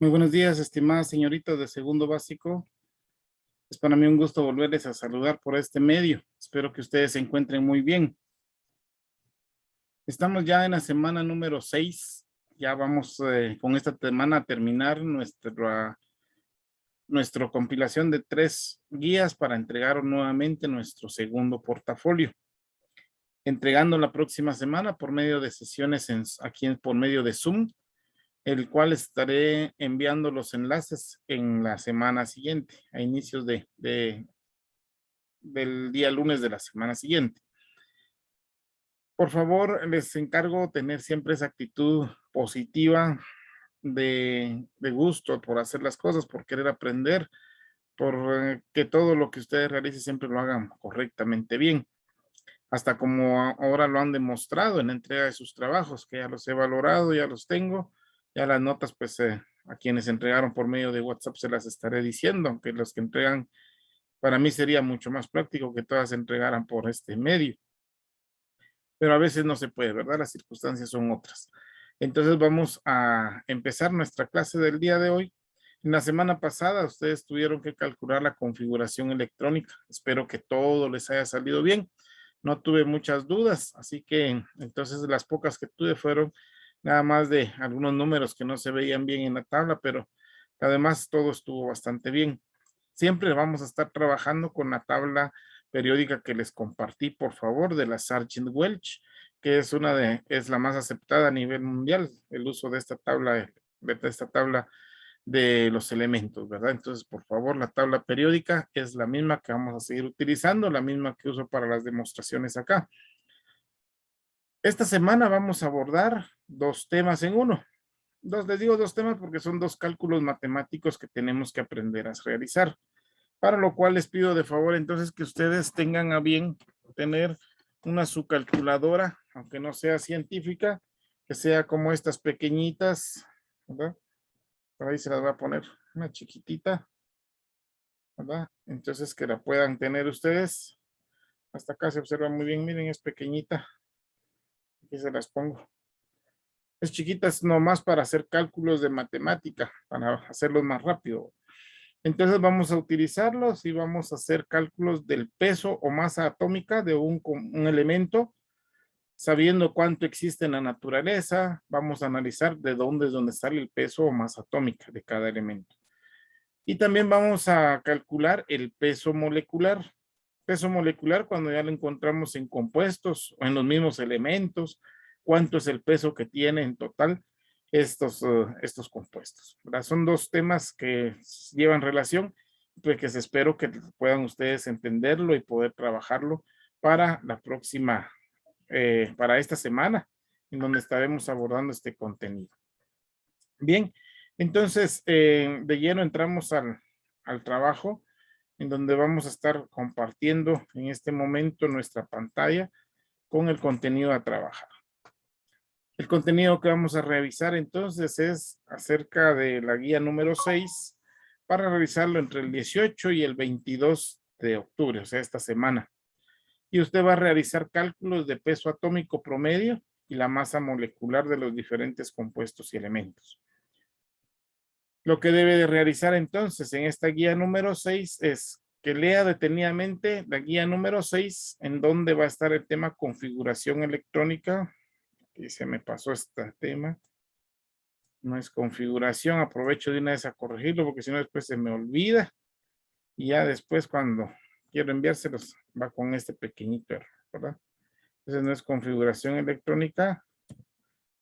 Muy buenos días, estimadas señoritas de segundo básico. Es para mí un gusto volverles a saludar por este medio. Espero que ustedes se encuentren muy bien. Estamos ya en la semana número 6. Ya vamos con esta semana a terminar nuestra compilación de 3 guías para entregar nuevamente nuestro segundo portafolio. Entregando la próxima semana por medio de sesiones por medio de Zoom, el cual estaré enviando los enlaces en la semana siguiente, a inicios del día lunes de la semana siguiente. Por favor, les encargo tener siempre esa actitud positiva de gusto por hacer las cosas, por querer aprender, por que todo lo que ustedes realicen siempre lo hagan correctamente bien. Hasta como ahora lo han demostrado en la entrega de sus trabajos, que ya los he valorado, ya los tengo, ya las notas, pues a quienes entregaron por medio de WhatsApp se las estaré diciendo, aunque los que entregan, para mí sería mucho más práctico que todas se entregaran por este medio. Pero a veces no se puede, ¿verdad? Las circunstancias son otras. Entonces vamos a empezar nuestra clase del día de hoy. En la semana pasada ustedes tuvieron que calcular la configuración electrónica. Espero que todo les haya salido bien. No tuve muchas dudas, así que entonces las pocas que tuve fueron nada más de algunos números que no se veían bien en la tabla, pero además todo estuvo bastante bien. Siempre vamos a estar trabajando con la tabla periódica que les compartí, por favor, de la Sargent-Welch, que es la más aceptada a nivel mundial, el uso de esta tabla de los elementos, ¿verdad? Entonces, por favor, la tabla periódica es la misma que vamos a seguir utilizando, la misma que uso para las demostraciones acá. Esta semana vamos a abordar 2 temas en uno. Les digo 2 temas porque son 2 cálculos matemáticos que tenemos que aprender a realizar. Para lo cual les pido de favor entonces que ustedes tengan a bien tener una su calculadora, aunque no sea científica, que sea como estas pequeñitas, ¿verdad? Por ahí se las voy a poner una chiquitita, ¿verdad? Entonces que la puedan tener ustedes. Hasta acá se observa muy bien, miren, es pequeñita. Aquí se las pongo. Es chiquita, es nomás para hacer cálculos de matemática, para hacerlos más rápido. Entonces vamos a utilizarlos y vamos a hacer cálculos del peso o masa atómica de un elemento, sabiendo cuánto existe en la naturaleza. Vamos a analizar de dónde es donde sale el peso o masa atómica de cada elemento. Y también vamos a calcular el peso molecular. Peso molecular cuando ya lo encontramos en compuestos o en los mismos elementos, cuánto es el peso que tiene en total estos compuestos, ¿verdad? Son 2 temas que llevan relación, pues que espero que puedan ustedes entenderlo y poder trabajarlo para la próxima, para esta semana, en donde estaremos abordando este contenido. Bien, entonces de lleno entramos al trabajo, en donde vamos a estar compartiendo en este momento nuestra pantalla con el contenido a trabajar. El contenido que vamos a revisar entonces es acerca de la guía número 6 para revisarlo entre el 18 y el 22 de octubre, o sea, esta semana. Y usted va a realizar cálculos de peso atómico promedio y la masa molecular de los diferentes compuestos y elementos. Lo que debe de realizar entonces en esta guía número 6 es que lea detenidamente la guía número 6, en donde va a estar el tema configuración electrónica. Aquí se me pasó este tema. No es configuración, aprovecho de una vez a corregirlo porque si no después se me olvida. Y ya después cuando quiero enviárselos va con este pequeñito error, ¿verdad? Entonces no es configuración electrónica,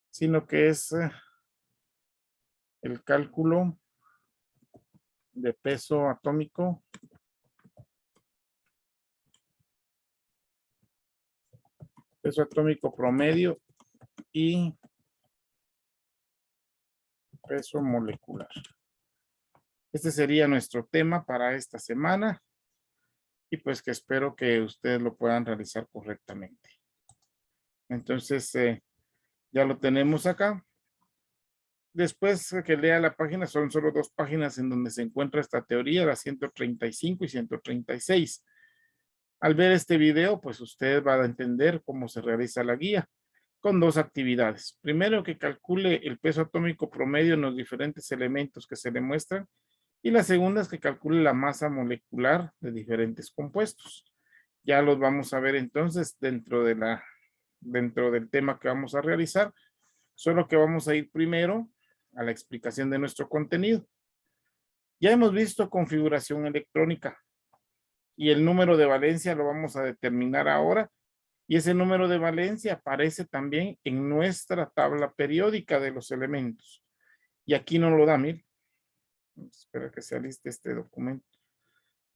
sino que es el cálculo de peso atómico promedio y peso molecular. Este sería nuestro tema para esta semana y pues que espero que ustedes lo puedan realizar correctamente. Entonces ya lo tenemos acá. Después que lea la página, son solo 2 páginas en donde se encuentra esta teoría, la 135 y 136. Al ver este video, pues usted va a entender cómo se realiza la guía. con dos actividades. Primero, que calcule el peso atómico promedio en los diferentes elementos que se le muestran. Y la segunda es que calcule la masa molecular de diferentes compuestos. Ya los vamos a ver entonces dentro del tema que vamos a realizar. Solo que vamos a ir primero a la explicación de nuestro contenido. Ya hemos visto configuración electrónica y el número de valencia lo vamos a determinar ahora. Y ese número de valencia aparece también en nuestra tabla periódica de los elementos. Y aquí no lo da, miren. Espero que se aliste este documento.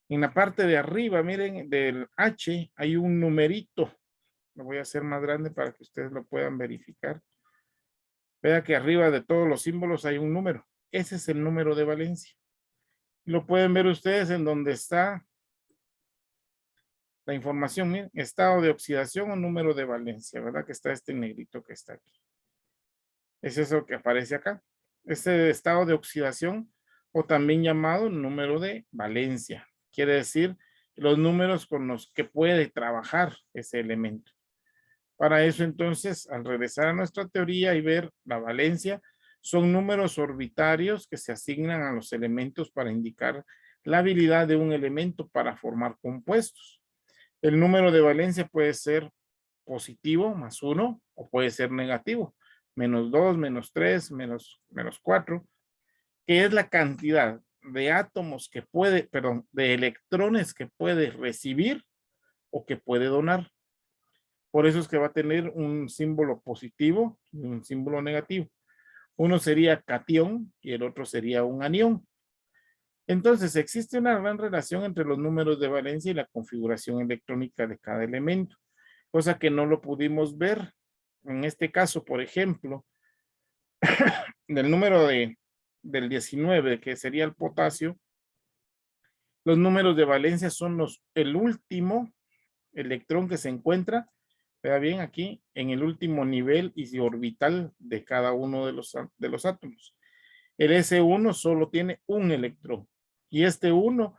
En la parte de arriba, miren, del H hay un numerito. Lo voy a hacer más grande para que ustedes lo puedan verificar. Vea que arriba de todos los símbolos hay un número. Ese es el número de valencia. Lo pueden ver ustedes en donde está la información. Miren, estado de oxidación o número de valencia, ¿verdad? Que está este negrito que está aquí. Es eso que aparece acá. Este estado de oxidación o también llamado número de valencia. Quiere decir los números con los que puede trabajar ese elemento. Para eso entonces, al regresar a nuestra teoría y ver la valencia, son números orbitarios que se asignan a los elementos para indicar la habilidad de un elemento para formar compuestos. El número de valencia puede ser positivo, más 1, o puede ser negativo, -2, -3, -4, que es la cantidad de átomos que puede, perdón, de electrones que puede recibir o que puede donar. Por eso es que va a tener un símbolo positivo y un símbolo negativo. Uno sería catión y el otro sería un anión. Entonces, existe una gran relación entre los números de valencia y la configuración electrónica de cada elemento, cosa que no lo pudimos ver. En este caso, por ejemplo, del número del 19, que sería el potasio, los números de valencia son el último electrón que se encuentra, vea bien aquí, en el último nivel y orbital de cada uno de los átomos. El S1 solo tiene un electrón y este 1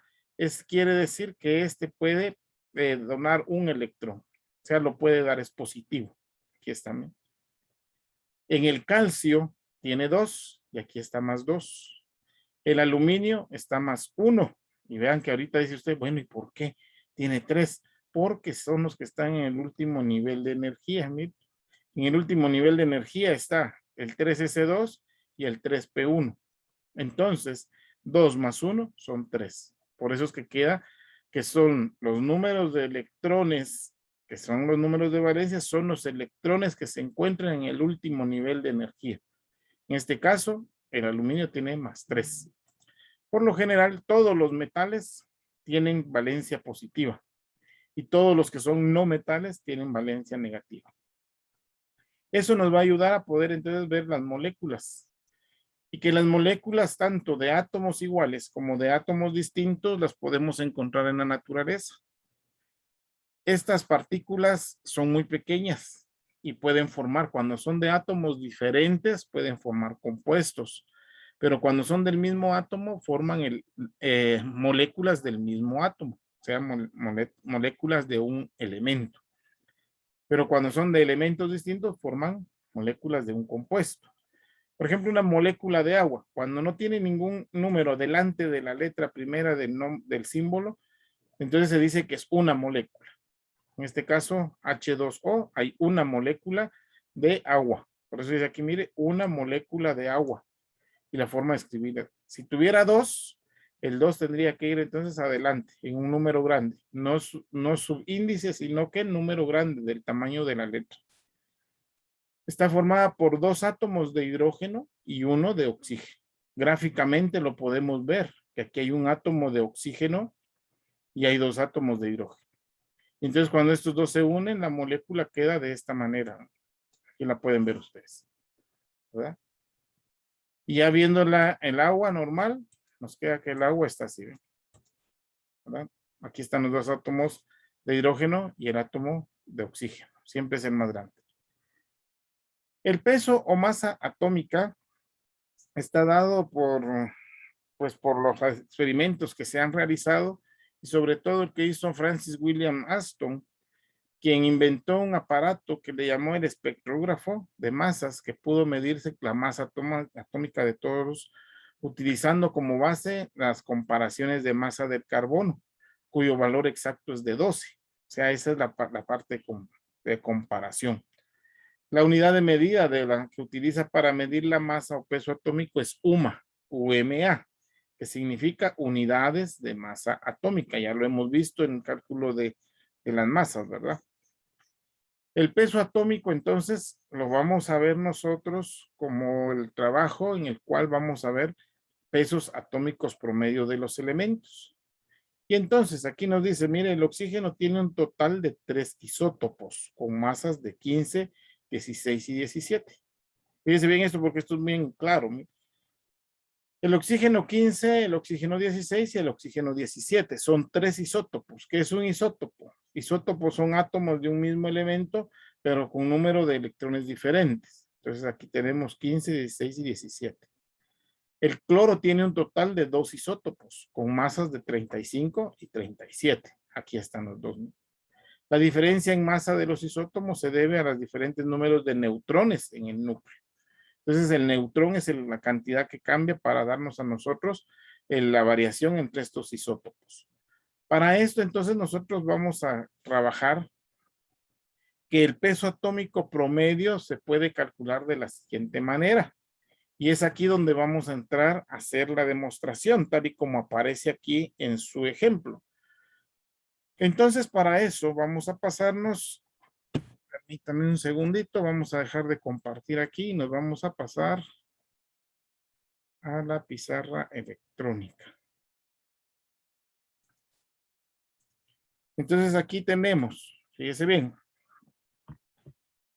quiere decir que este puede donar un electrón, o sea, lo puede dar, es positivo. Aquí está. En el calcio tiene 2 y aquí está más 2. El aluminio está más 1 y vean que ahorita dice usted, bueno, ¿y por qué tiene 3? Porque son los que están en el último nivel de energía. Miren. En el último nivel de energía está el 3S2 y el 3P1. Entonces, 2 más 1 son 3. Por eso es que queda que son los números de electrones, que son los números de valencia, son los electrones que se encuentran en el último nivel de energía. En este caso, el aluminio tiene más 3. Por lo general, todos los metales tienen valencia positiva y todos los que son no metales tienen valencia negativa. Eso nos va a ayudar a poder entonces ver las moléculas y que las moléculas tanto de átomos iguales como de átomos distintos las podemos encontrar en la naturaleza. Estas partículas son muy pequeñas y pueden formar, cuando son de átomos diferentes, pueden formar compuestos, pero cuando son del mismo átomo, forman moléculas del mismo átomo, o sea, moléculas de un elemento. Pero cuando son de elementos distintos, forman moléculas de un compuesto. Por ejemplo, una molécula de agua, cuando no tiene ningún número delante de la letra primera del símbolo, entonces se dice que es una molécula. En este caso, H2O, hay una molécula de agua. Por eso dice aquí, mire, una molécula de agua. Y la forma de escribirla. Si tuviera 2, el 2 tendría que ir entonces adelante, en un número grande. No subíndice, sino que número grande, del tamaño de la letra. Está formada por 2 átomos de hidrógeno y 1 de oxígeno. Gráficamente lo podemos ver, que aquí hay un átomo de oxígeno y hay 2 átomos de hidrógeno. Entonces, cuando estos dos se unen, la molécula queda de esta manera. Aquí la pueden ver ustedes, ¿verdad? Y ya viéndola el agua normal, nos queda que el agua está así, ¿verdad? Aquí están los 2 átomos de hidrógeno y el átomo de oxígeno. Siempre es el más grande. El peso o masa atómica está dado por los experimentos que se han realizado y sobre todo el que hizo Francis William Aston, quien inventó un aparato que le llamó el espectrógrafo de masas, que pudo medirse la masa atómica de todos, utilizando como base las comparaciones de masa del carbono, cuyo valor exacto es de 12. O sea, esa es la parte de comparación. La unidad de medida de la que utiliza para medir la masa o peso atómico es UMA, que significa unidades de masa atómica. Ya lo hemos visto en el cálculo de las masas, ¿verdad? El peso atómico, entonces, lo vamos a ver nosotros como el trabajo en el cual vamos a ver pesos atómicos promedio de los elementos. Y entonces aquí nos dice, mire, el oxígeno tiene un total de 3 isótopos con masas de 15, 16 y 17. Fíjense bien esto porque esto es bien claro. El oxígeno 15, el oxígeno 16 y el oxígeno 17 son 3 isótopos. ¿Qué es un isótopo? Isótopos son átomos de un mismo elemento, pero con número de electrones diferentes. Entonces aquí tenemos 15, 16 y 17. El cloro tiene un total de 2 isótopos con masas de 35 y 37. Aquí están los dos. La diferencia en masa de los isótopos se debe a los diferentes números de neutrones en el núcleo. Entonces el neutrón es la cantidad que cambia para darnos a nosotros la variación entre estos isótopos. Para esto entonces nosotros vamos a trabajar que el peso atómico promedio se puede calcular de la siguiente manera. Y es aquí donde vamos a entrar a hacer la demostración, tal y como aparece aquí en su ejemplo. Entonces, para eso vamos a pasarnos, permítame un segundito, vamos a dejar de compartir aquí y nos vamos a pasar a la pizarra electrónica. Entonces, aquí tenemos, fíjese bien,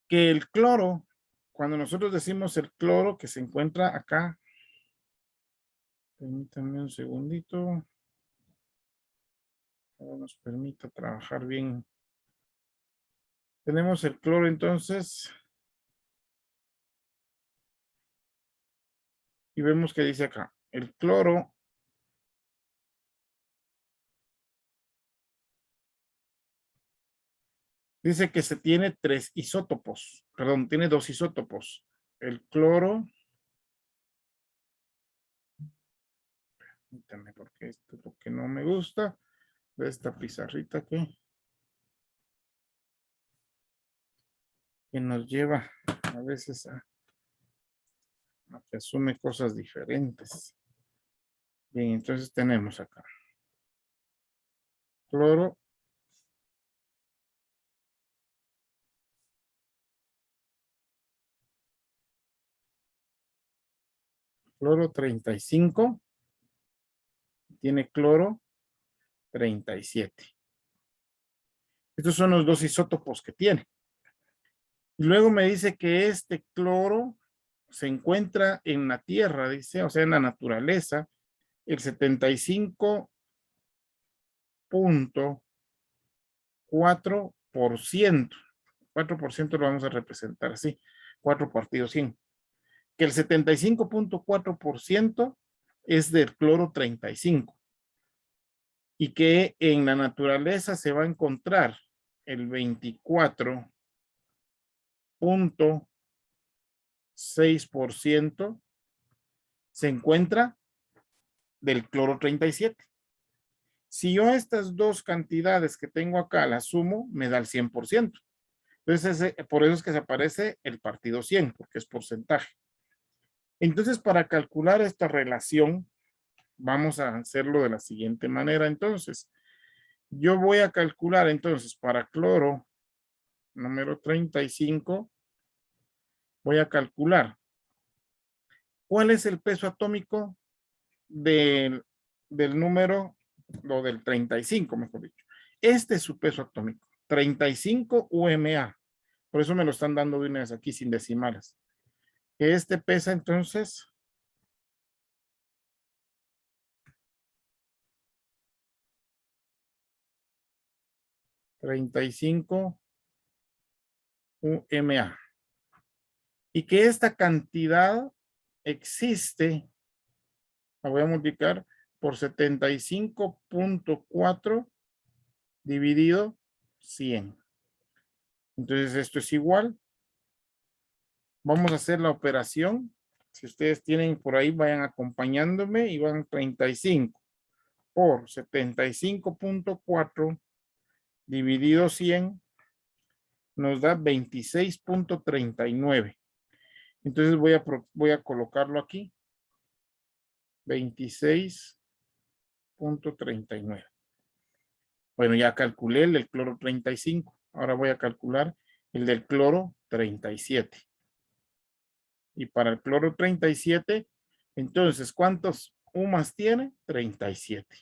que el cloro, cuando nosotros decimos el cloro que se encuentra acá, permítame un segundito, no nos permita trabajar bien. Tenemos el cloro entonces, y vemos que dice acá, el cloro dice que se tiene 3 isótopos, perdón, tiene 2 isótopos. El cloro, permítame porque esto es lo que no me gusta de esta pizarrita que nos lleva a veces a que asume cosas diferentes. Bien, entonces tenemos acá cloro, cloro 35, tiene cloro 37. Estos son los 2 isótopos que tiene. Y luego me dice que este cloro se encuentra en la tierra, dice, o sea, en la naturaleza, el 75.4%. 4% lo vamos a representar así, 4 partidos 100. Que el 75.4% es del cloro 35. Y que en la naturaleza se va a encontrar el 24.6% se encuentra del cloro 37. Si yo estas dos cantidades que tengo acá las sumo, me da el 100%. Entonces, por eso es que se aparece el partido 100, porque es porcentaje. Entonces, para calcular esta relación, vamos a hacerlo de la siguiente manera. Entonces, yo voy a calcular, entonces, para cloro número 35, voy a calcular cuál es el peso atómico del, del número, lo del 35, mejor dicho. Este es su peso atómico, 35 UMA. Por eso me lo están dando de una vez aquí sin decimales. Este pesa entonces 35 UMA. Y que esta cantidad existe, la voy a multiplicar por 75.4 dividido 100. Entonces esto es igual. Vamos a hacer la operación. Si ustedes tienen por ahí, vayan acompañándome y van 35 por 75.4 dividido 100 nos da 26.39. Entonces voy a colocarlo aquí. 26.39. Bueno, ya calculé el del cloro 35. Ahora voy a calcular el del cloro 37. Y para el cloro 37, entonces, ¿cuántos UMAS tiene? 37.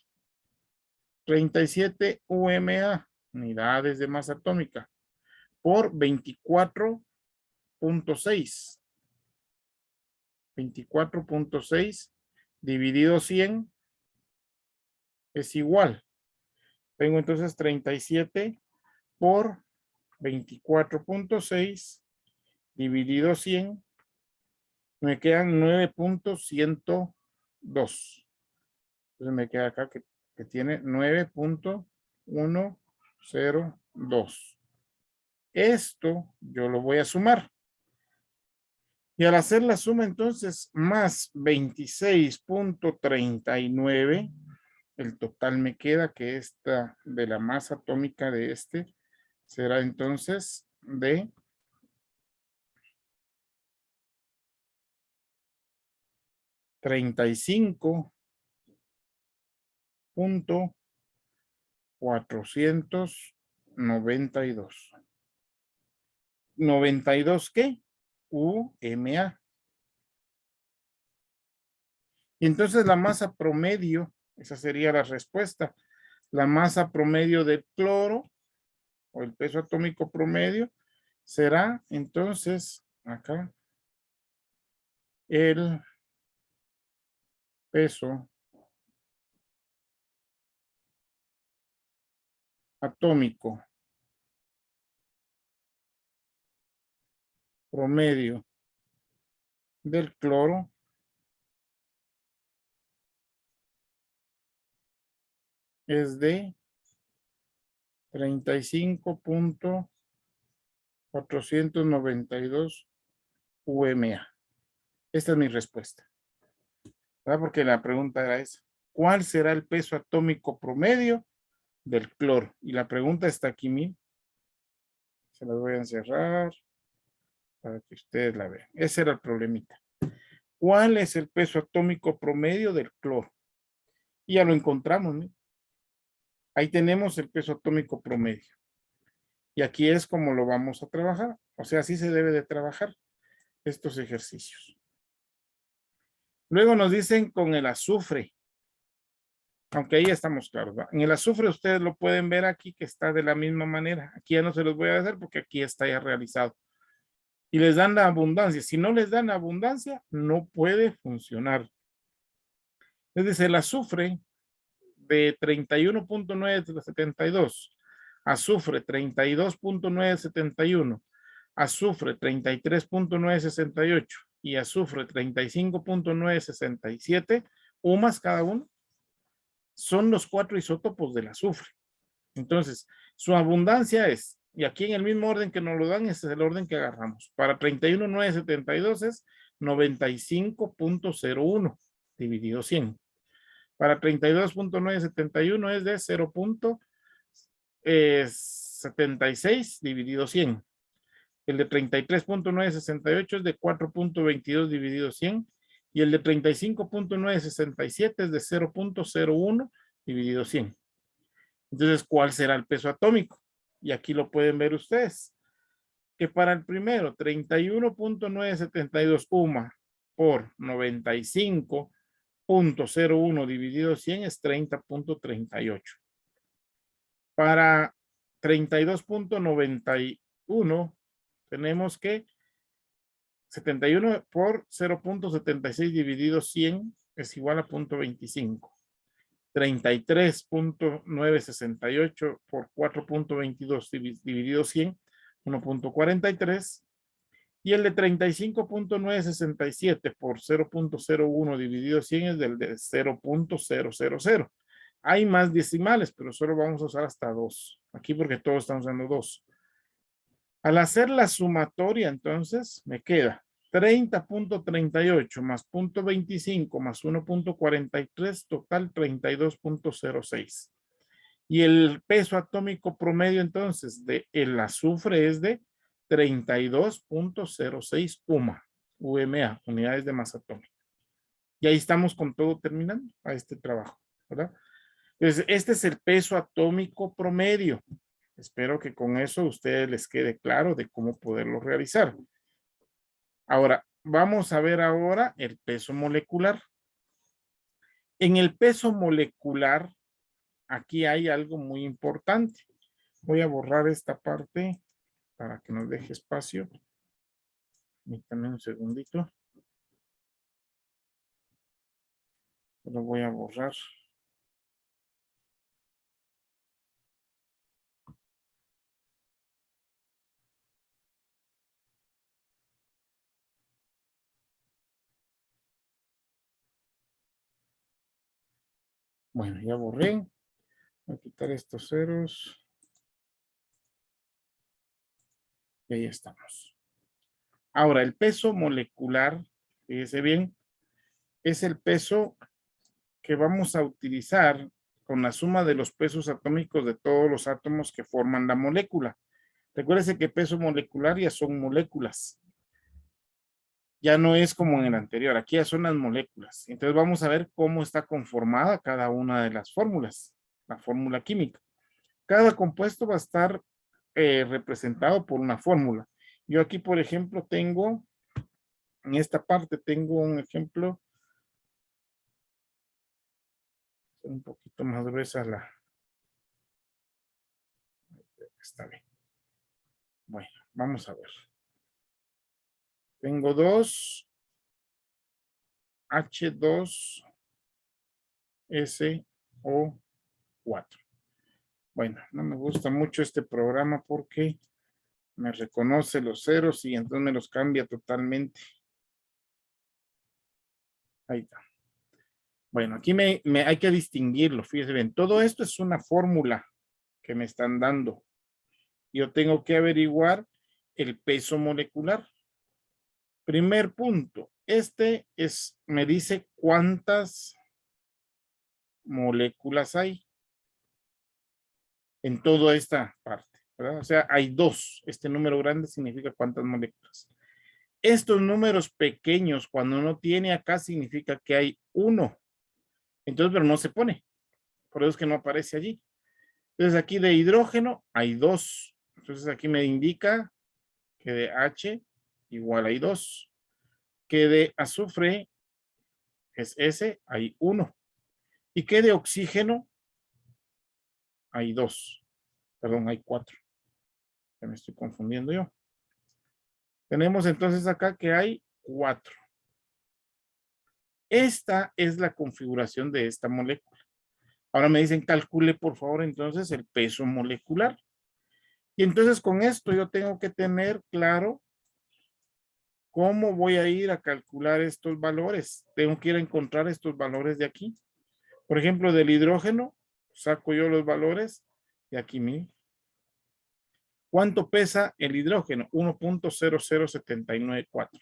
37 UMA, unidades de masa atómica, por 24.6. 24.6 dividido 100 es igual. Tengo entonces 37 por 24.6 dividido 100. Me quedan 9.102. Entonces me queda acá que tiene 9.102. Esto yo lo voy a sumar. Y al hacer la suma entonces más 26.39, el total me queda que esta de la masa atómica de este será entonces de 35.492. ¿92 qué? UMA. Y entonces la masa promedio, esa sería la respuesta. La masa promedio del cloro o el peso atómico promedio será entonces acá el peso atómico promedio del cloro es de 35.492 UMA. Esta es mi respuesta, ¿verdad? Porque la pregunta era esa. ¿Cuál será el peso atómico promedio del cloro? Y la pregunta está aquí mismo. Se las voy a encerrar para que ustedes la vean. Ese era el problemita. ¿Cuál es el peso atómico promedio del cloro? Y ya lo encontramos, ¿no? Ahí tenemos el peso atómico promedio. Y aquí es como lo vamos a trabajar. O sea, así se debe de trabajar estos ejercicios. Luego nos dicen con el azufre. Aunque ahí estamos claros, ¿va? En el azufre ustedes lo pueden ver aquí que está de la misma manera. Aquí ya no se los voy a hacer porque aquí está ya realizado. Y les dan la abundancia. Si no les dan abundancia, no puede funcionar. Entonces el azufre de 31.972, azufre 32.971, azufre 33.968 y azufre 35.967 UMAS cada uno, son los 4 isótopos del azufre. Entonces, su abundancia es, y aquí en el mismo orden que nos lo dan, ese es el orden que agarramos. Para 31.972 es 95.01 dividido 100. Para 32.971 es de 0.76 dividido 100. El de 33.968 es de 4.22 dividido 100. Y el de 35.967 es de 0.01 dividido 100. Entonces, ¿cuál será el peso atómico? Y aquí lo pueden ver ustedes. Que para el primero, 31.972 UMA por 95.01 dividido 100 es 30.38. Para 32.91 tenemos que 71 por 0.76 dividido 100 es igual a 0.25. 33.968 por 4.22 dividido 100, 1.43. Y el de 35.967 por 0.01 dividido 100 es del de 0.000. Hay más decimales, pero solo vamos a usar hasta 2. Aquí porque todos están usando 2. Al hacer la sumatoria, entonces, me queda 30.38 más 0.25 más 1.43, total 32.06. Y el peso atómico promedio, entonces, de el azufre es de 32.06 UMA, unidades de masa atómica. Y ahí estamos con todo terminando a este trabajo, ¿verdad? Entonces, este es el peso atómico promedio. Espero que con eso a ustedes les quede claro de cómo poderlo realizar. Ahora, vamos a ver ahora el peso molecular. En el peso molecular, aquí hay algo muy importante. Voy a borrar esta parte para que nos deje espacio. Permítanme un segundito. Lo voy a borrar. Bueno, ya borré. Voy a quitar estos ceros. Y ahí estamos. Ahora, el peso molecular, fíjese bien, es el peso que vamos a utilizar con la suma de los pesos atómicos de todos los átomos que forman la molécula. Recuérdese que peso molecular ya son moléculas. Ya no es como en el anterior, aquí ya son las moléculas. Entonces vamos a ver cómo está conformada cada una de las fórmulas, la fórmula química. Cada compuesto va a estar representado por una fórmula. Yo aquí, por ejemplo, tengo, en esta parte tengo un ejemplo, un poquito más gruesa la, está bien. Bueno, vamos a ver. Tengo dos H2SO4. Bueno, no me gusta mucho este programa porque me reconoce los ceros y entonces me los cambia totalmente. Ahí está. Bueno, aquí hay que distinguirlo. Fíjense bien, todo esto es una fórmula que me están dando. Yo tengo que averiguar el peso molecular. Primer punto, me dice cuántas moléculas hay en toda esta parte, ¿verdad? O sea, hay dos. Este número grande significa cuántas moléculas. Estos números pequeños, cuando uno tiene acá, significa que hay uno. Entonces, pero no se pone. Por eso es que no aparece allí. Entonces, aquí de hidrógeno hay dos. Entonces, aquí me indica que de H igual hay dos. Que de azufre es S, hay uno. Y que de oxígeno hay dos. Perdón, hay cuatro. Ya me estoy confundiendo yo. Tenemos entonces acá que hay cuatro. Esta es la configuración de esta molécula. Ahora me dicen, calcule por favor entonces el peso molecular. Y entonces con esto yo tengo que tener claro cómo voy a ir a calcular estos valores. Tengo que ir a encontrar estos valores de aquí. Por ejemplo, del hidrógeno, saco yo los valores de aquí, miren. ¿Cuánto pesa el hidrógeno? 1.00794.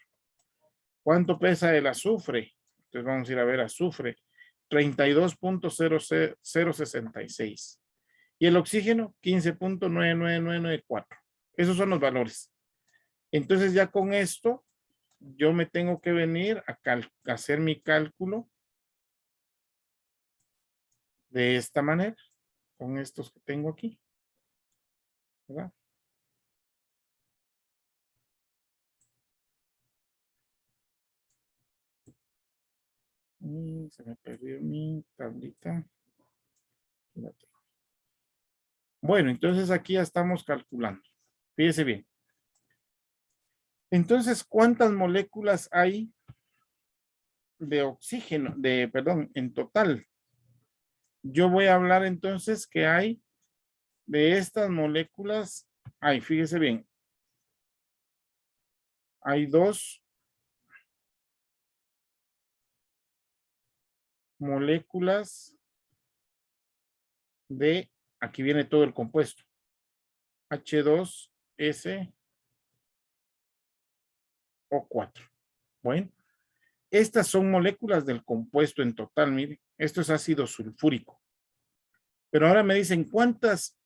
¿Cuánto pesa el azufre? Entonces vamos a ir a ver azufre. 32.00066. Y el oxígeno, 15.99994. Esos son los valores. Entonces ya con esto, yo me tengo que venir a hacer mi cálculo de esta manera, con estos que tengo aquí, ¿verdad? Y se me perdió mi tablita. Bueno, entonces aquí ya estamos calculando. Fíjese bien. Entonces, ¿cuántas moléculas hay de oxígeno, perdón, en total? Yo voy a hablar entonces que hay de estas moléculas, fíjese bien, hay dos moléculas aquí viene todo el compuesto, H2S O4. Bueno, estas son moléculas del compuesto en total, mire, esto es ácido sulfúrico. Pero ahora me dicen cuántos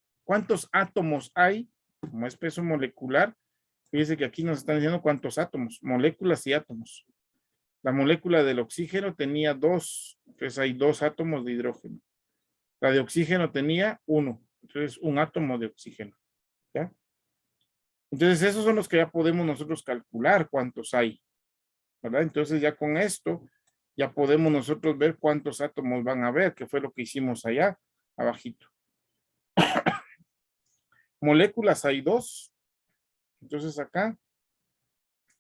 átomos hay, como es peso molecular. Fíjense que aquí nos están diciendo cuántos átomos, moléculas y átomos. La molécula del oxígeno tenía 2, entonces hay 2 átomos de hidrógeno. La de oxígeno tenía 1, entonces un átomo de oxígeno. ¿Ya? Entonces esos son los que ya podemos nosotros calcular cuántos hay, ¿verdad? Entonces ya con esto ya podemos nosotros ver cuántos átomos van a haber, que fue lo que hicimos allá abajito. Moléculas hay 2, entonces acá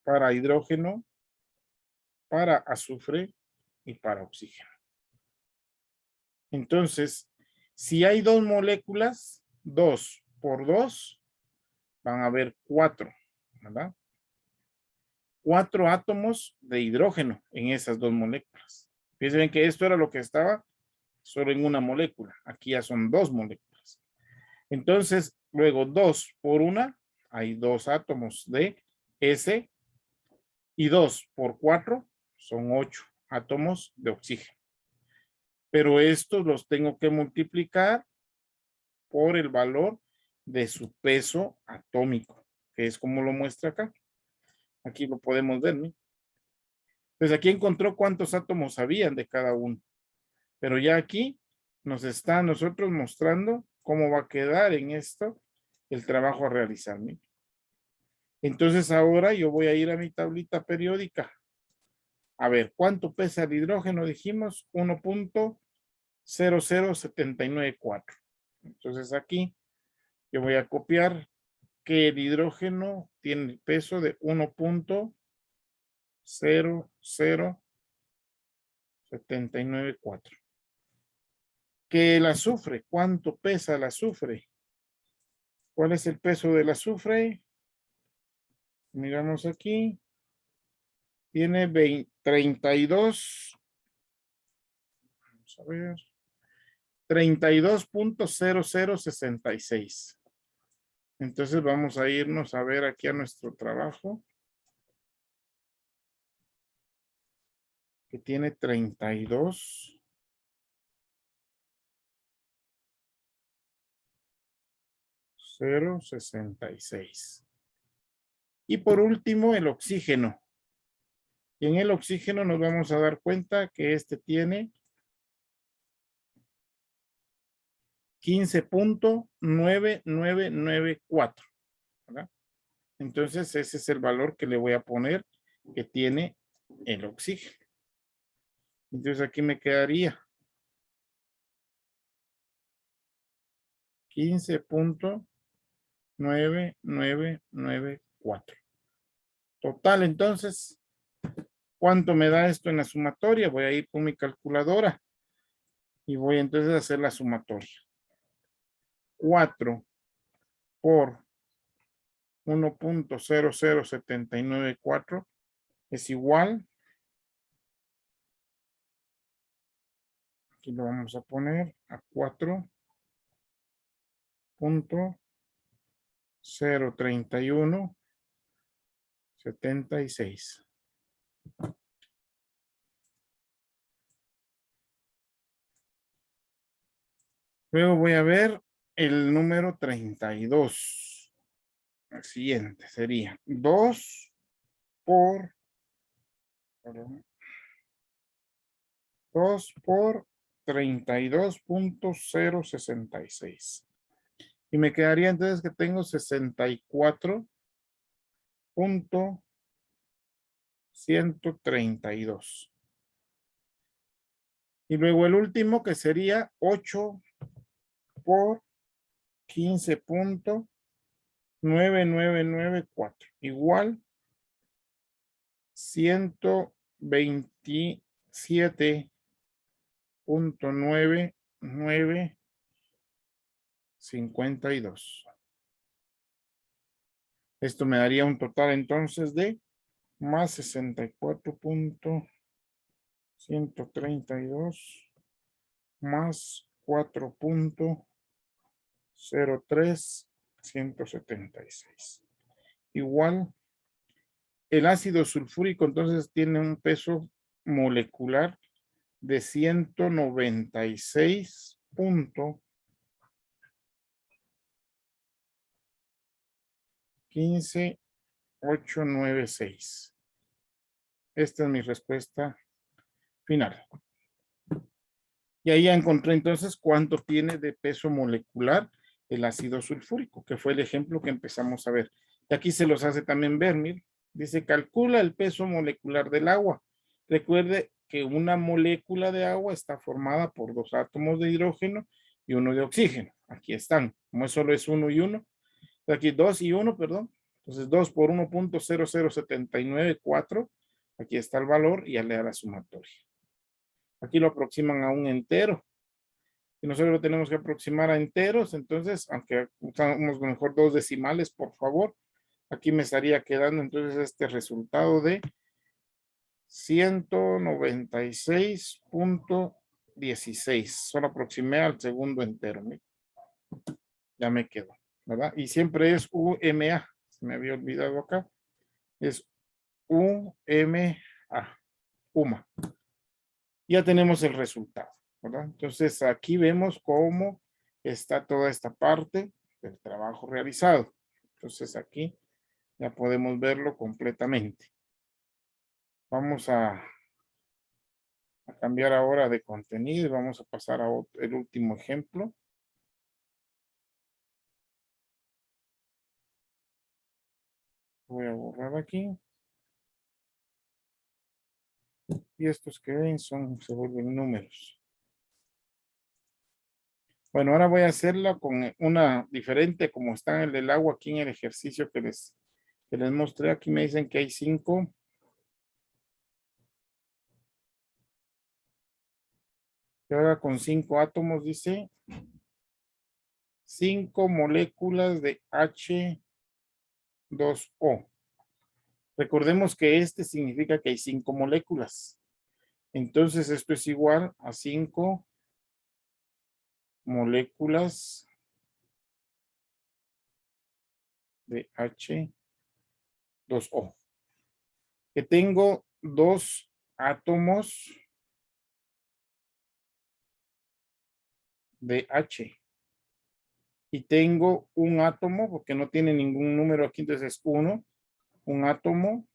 para hidrógeno, para azufre y para oxígeno. Entonces, si hay 2 moléculas, 2 por 2, van a haber 4, ¿verdad? 4 átomos de hidrógeno en esas 2 moléculas. Fíjense que esto era lo que estaba solo en una molécula. Aquí ya son 2 moléculas. Entonces, luego 2 por 1, hay 2 átomos de S, y 2 por 4 son 8 átomos de oxígeno. Pero estos los tengo que multiplicar por el valor de su peso atómico, que es como lo muestra acá. Aquí lo podemos ver, ¿no? Pues aquí encontró cuántos átomos habían de cada uno. Pero ya aquí nos está a nosotros mostrando cómo va a quedar en esto el trabajo a realizar, ¿no? Entonces ahora yo voy a ir a mi tablita periódica. A ver, ¿cuánto pesa el hidrógeno? Dijimos 1.00794. Entonces aquí yo voy a copiar que el hidrógeno tiene el peso de 1.00794. Que el azufre, ¿cuánto pesa el azufre? ¿Cuál es el peso del azufre? Miramos aquí. Tiene 32. Vamos a ver. 32.0066. Entonces vamos a irnos a ver aquí a nuestro trabajo. Que tiene 32.066. Y por último, el oxígeno. Y en el oxígeno nos vamos a dar cuenta que este tiene 15.9994. ¿verdad? Entonces ese es el valor que le voy a poner que tiene el oxígeno. Entonces aquí me quedaría 15.9994. Total, entonces, ¿cuánto me da esto en la sumatoria? Voy a ir con mi calculadora y voy entonces a hacer la sumatoria. 4 por 1.00794 es igual. Aquí lo vamos a poner a 4.031.76. Luego voy a ver el número 32. El siguiente sería 2 por 32.066. Y me quedaría entonces que tengo 64.132. Y luego el último que sería 8 por 15.9994. Igual 127.9952. Esto me daría un total entonces de más 64.132 más 4.03176 igual El ácido sulfúrico entonces tiene un peso molecular de 196.15896. Esta es mi respuesta final. Y ahí ya encontré entonces cuánto tiene de peso molecular el ácido sulfúrico, que fue el ejemplo que empezamos a ver. Y aquí se los hace también ver, miren. Dice, calcula el peso molecular del agua. Recuerde que una molécula de agua está formada por 2 átomos de hidrógeno y 1 de oxígeno. Aquí están. Como solo es 1 y 1. Aquí 2 y 1, perdón. Entonces 2 por 1.00794. Aquí está el valor y ya le da la sumatoria. Aquí lo aproximan a un entero. Y nosotros lo tenemos que aproximar a enteros, entonces, aunque usamos mejor 2 decimales, por favor, aquí me estaría quedando entonces este resultado de 196.16. Solo aproximé al segundo entero. ¿Sí? Ya me quedó, ¿verdad? Y siempre es UMA. Se me había olvidado acá. Es UMA. UMA. Ya tenemos el resultado, ¿verdad? Entonces aquí vemos cómo está toda esta parte del trabajo realizado. Entonces aquí ya podemos verlo completamente. Vamos a cambiar ahora de contenido y vamos a pasar a el último ejemplo. Voy a borrar aquí. Y estos que ven se vuelven números. Bueno, ahora voy a hacerla con una diferente, como está en el del agua aquí en el ejercicio que les mostré. Aquí me dicen que hay 5. Y ahora con 5 átomos dice 5 moléculas de H2O. Recordemos que este significa que hay 5 moléculas. Entonces esto es igual a 5 moléculas de H2O. Que tengo 2 átomos de H. Y tengo un átomo, porque no tiene ningún número aquí, entonces es 1, un átomo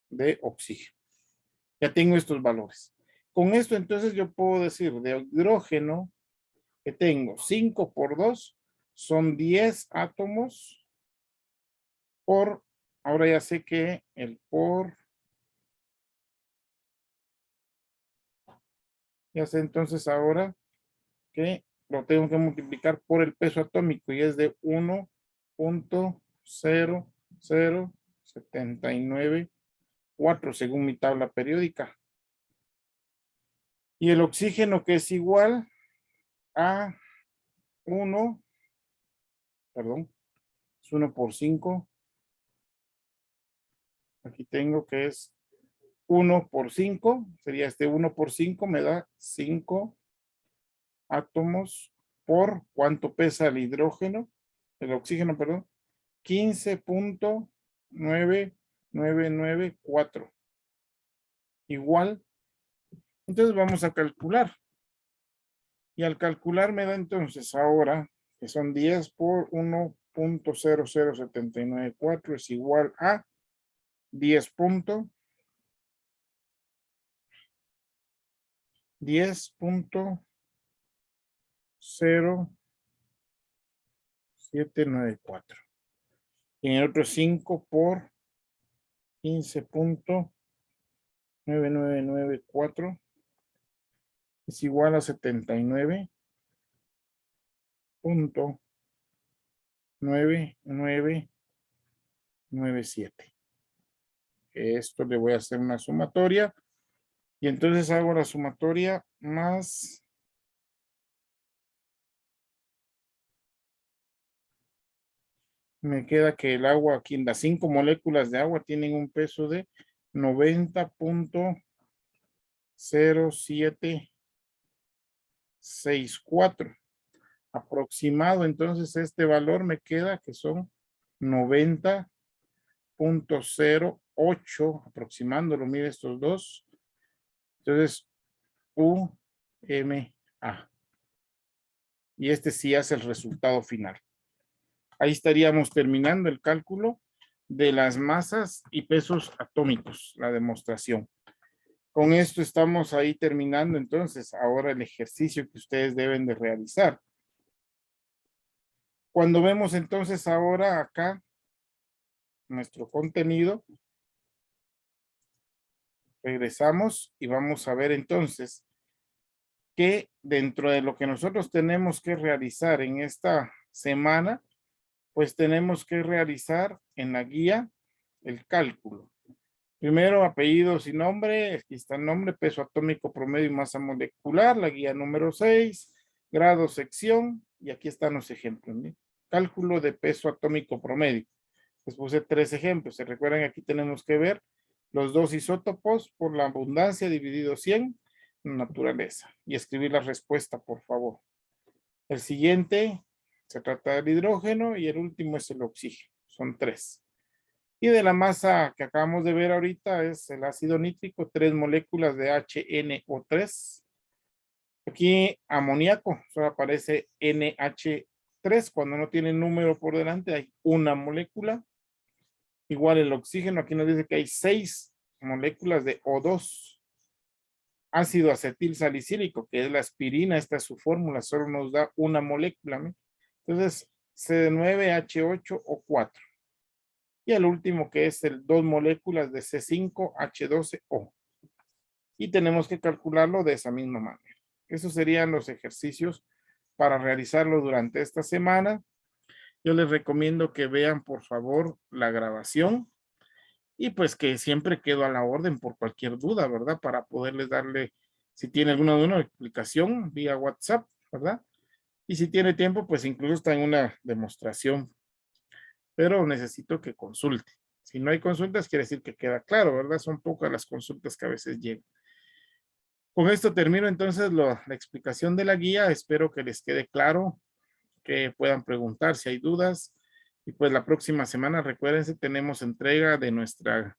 de oxígeno. Ya tengo estos valores. Con esto entonces yo puedo decir de hidrógeno que tengo 5 por 2 son 10 átomos por, ahora ya sé que el por, ya sé entonces ahora que lo tengo que multiplicar por el peso atómico y es de 1.00079,4 según mi tabla periódica. Y el oxígeno que es igual a 1, perdón, es 1 por 5. Aquí tengo que es 1 por 5, sería 1 por 5, me da 5 átomos por cuánto pesa el hidrógeno, el oxígeno, perdón, 15.9994. Igual, entonces vamos a calcular. Y al calcular me da entonces ahora que son 10 por 1.00794 es igual a 10.0794. Y en el otro 5 por 15.9994 es igual a 79.9997. Esto le voy a hacer una sumatoria. Y entonces hago la sumatoria más me queda que el agua, aquí en las 5 moléculas de agua tienen un peso de 90.0764. Aproximado, entonces este valor me queda que son 90 0.08, aproximándolo, mire estos dos. Entonces, UMA. Y este sí es el resultado final. Ahí estaríamos terminando el cálculo de las masas y pesos atómicos, la demostración. Con esto estamos ahí terminando entonces ahora el ejercicio que ustedes deben de realizar. Cuando vemos entonces ahora acá nuestro contenido, regresamos y vamos a ver entonces que dentro de lo que nosotros tenemos que realizar en esta semana, pues tenemos que realizar en la guía el cálculo. Primero, apellidos y nombre. Aquí está el nombre, peso atómico, promedio y masa molecular. La guía número 6, grado, sección. Y aquí están los ejemplos, ¿sí? Cálculo de peso atómico promedio. Les puse 3 ejemplos. Se recuerdan, aquí tenemos que ver los dos isótopos por la abundancia dividido 100, naturaleza. Y escribir la respuesta, por favor. El siguiente se trata del hidrógeno y el último es el oxígeno. Son 3. Y de la masa que acabamos de ver ahorita es el ácido nítrico, 3 moléculas de HNO3. Aquí amoníaco, solo aparece NH3, cuando no tiene número por delante hay una molécula. Igual el oxígeno, aquí nos dice que hay 6 moléculas de O2. Ácido acetil salicílico, que es la aspirina, esta es su fórmula, solo nos da una molécula, ¿no? Entonces, C9H8O4. Y el último que es el 2 moléculas de C5H12O. Y tenemos que calcularlo de esa misma manera. Esos serían los ejercicios para realizarlo durante esta semana. Yo les recomiendo que vean por favor la grabación y pues que siempre quedo a la orden por cualquier duda, ¿verdad? Para poderles darle, si tiene alguna duda, una explicación vía WhatsApp, ¿verdad? Y si tiene tiempo, pues incluso está en una demostración, pero necesito que consulte. Si no hay consultas, quiere decir que queda claro, ¿verdad? Son pocas las consultas que a veces llegan. Con esto termino entonces la explicación de la guía. Espero que les quede claro, que puedan preguntar si hay dudas. Y pues la próxima semana, recuérdense, tenemos entrega de nuestro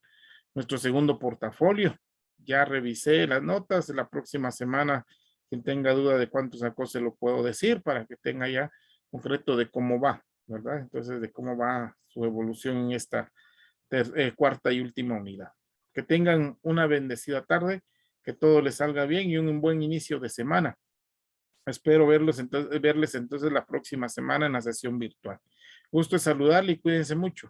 segundo portafolio. Ya revisé las notas. La próxima semana, quien tenga duda de cuánto sacó, se lo puedo decir para que tenga ya concreto de cómo va, ¿verdad? Entonces, de cómo va su evolución en esta cuarta y última unidad. Que tengan una bendecida tarde, que todo les salga bien y un buen inicio de semana. Espero verles entonces la próxima semana en la sesión virtual. Gusto en saludarle y cuídense mucho.